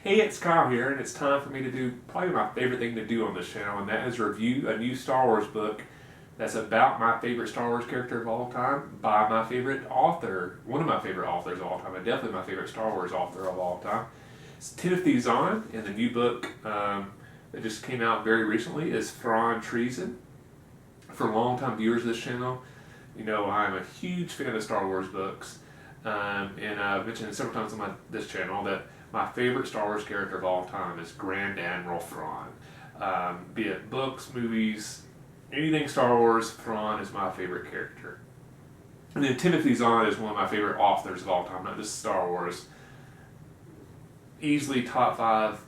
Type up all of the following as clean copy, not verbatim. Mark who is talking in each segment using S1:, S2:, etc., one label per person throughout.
S1: Hey, it's Kyle here, and it's time for me to do probably my favorite thing to do on this channel, and that is review a new Star Wars book that's about my favorite Star Wars character of all time by my favorite author, one of my favorite authors of all time, and definitely my favorite Star Wars author of all time. It's Timothy Zahn, and the new book that just came out very recently is Thrawn Treason. For long-time viewers of this channel, you know I'm a huge fan of Star Wars books, and I've mentioned several times on this channel that my favorite Star Wars character of all time is Grand Admiral Thrawn. Be it books, movies, anything Star Wars, Thrawn is my favorite character. And then Timothy Zahn is one of my favorite authors of all time, not just Star Wars. Easily top 5,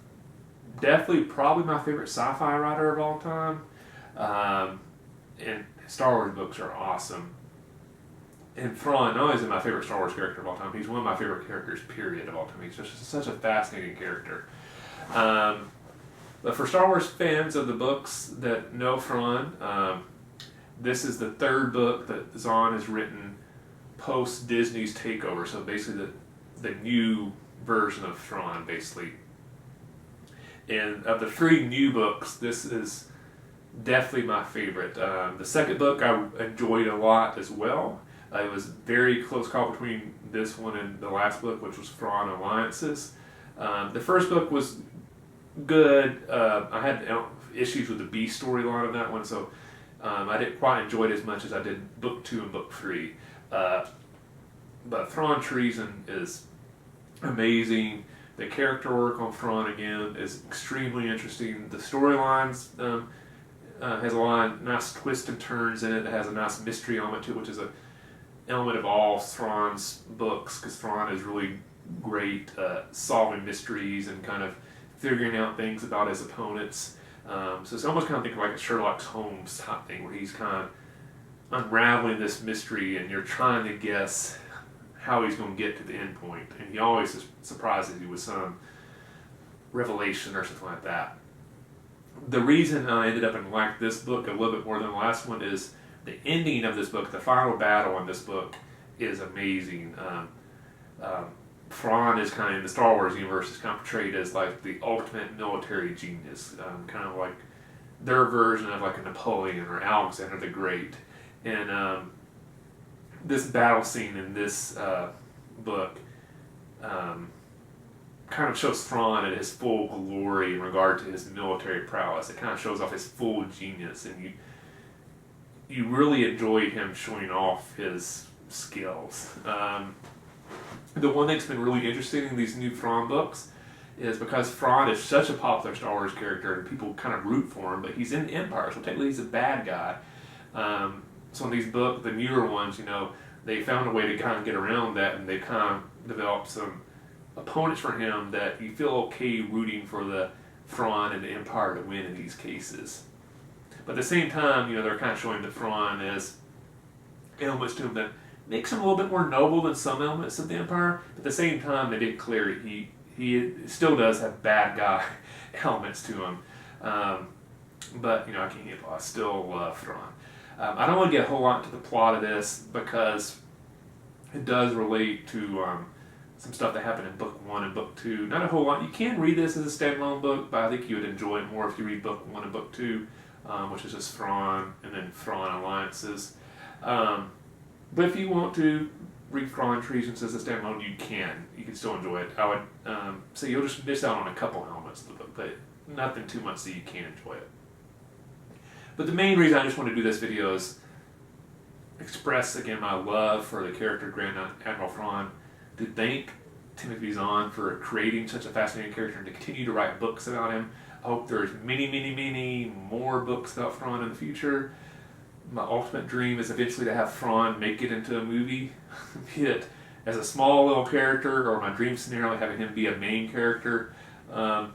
S1: definitely probably my favorite sci-fi writer of all time. And Star Wars books are awesome. And Thrawn, not only is he my favorite Star Wars character of all time, he's one of my favorite characters, period, of all time. He's just such a fascinating character. But for Star Wars fans of the books that know Thrawn, this is the third book that Zahn has written post Disney's takeover. So basically the new version of Thrawn, basically. And of the 3 new books, this is definitely my favorite. The second book I enjoyed a lot as well. It was very close call between this one and the last book, which was Thrawn Alliances. The first book was good. I had issues with the B storyline of that one, so I didn't quite enjoy it as much as I did book 2 and book 3. But Thrawn Treason is amazing. The character work on Thrawn, again, is extremely interesting. The storylines has a lot of nice twists and turns in it. It has a nice mystery element to it, which is an element of all Thrawn's books, because Thrawn is really great solving mysteries and kind of figuring out things about his opponents. So it's almost kind of thinking like a Sherlock Holmes type thing, where he's kind of unraveling this mystery and you're trying to guess how he's going to get to the end point. And he always surprises you with some revelation or something like that. The reason I ended up in like this book a little bit more than the last one is the ending of this book. The final battle in this book is amazing. Thrawn is kind of, in the Star Wars universe, is kind of portrayed as like the ultimate military genius, kind of like their version of like a Napoleon or Alexander the Great. And this battle scene in this book kind of shows Thrawn at his full glory in regard to his military prowess. It kind of shows off his full genius, and you really enjoy him showing off his skills. The one that's been really interesting in these new Thrawn books is because Thrawn is such a popular Star Wars character and people kind of root for him, but he's in the Empire, so technically he's a bad guy. So in these books, the newer ones, you know, they found a way to kind of get around that, and they kind of developed some opponents for him that you feel okay rooting for the Thrawn and the Empire to win in these cases. But at the same time, you know, they're kind of showing the Thrawn as elements to him that makes him a little bit more noble than some elements of the Empire. But at the same time, they did clear he still does have bad guy elements to him. But, you know, I still love Thrawn. I don't want to get a whole lot into the plot of this because it does relate to some stuff that happened in book 1 and book 2. Not a whole lot. You can read this as a standalone book, but I think you would enjoy it more if you read book 1 and book 2, which is just Thrawn and then Thrawn Alliances. But if you want to read Thrawn Treason as a standalone, you can. You can still enjoy it. I would say you'll just miss out on a couple elements of the book, but nothing too much so you can enjoy it. But the main reason I just want to do this video is express, again, my love for the character Grand Admiral Thrawn, to thank Timothy Zahn for creating such a fascinating character and to continue to write books about him. I hope there's many, many, many more books about Thrawn in the future. My ultimate dream is eventually to have Thrawn make it into a movie, be it as a small little character, or my dream scenario having him be a main character. But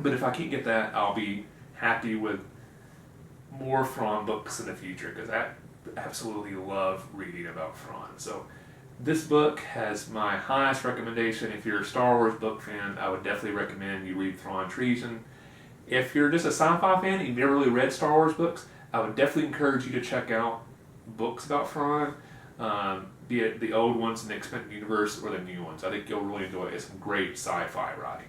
S1: if I can't get that, I'll be happy with more Thrawn books in the future, because I absolutely love reading about Thrawn. So this book has my highest recommendation. If you're a Star Wars book fan, I would definitely recommend you read Thrawn Treason. If you're just a sci-fi fan and you've never really read Star Wars books, I would definitely encourage you to check out books about Thrawn. be it the old ones in the expanded universe or the new ones. I think you'll really enjoy it. It's some great sci-fi writing.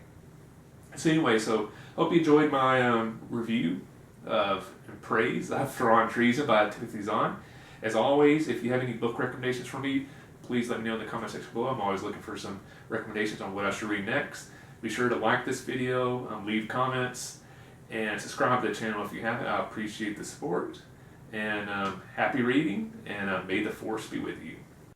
S1: So anyway, so hope you enjoyed my review of and praise of Thrawn Treason by Timothy Zahn. As always, if you have any book recommendations for me, please let me know in the comment section below. I'm always looking for some recommendations on what I should read next. Be sure to like this video, leave comments, and subscribe to the channel if you haven't. I appreciate the support. And happy reading, and may the Force be with you.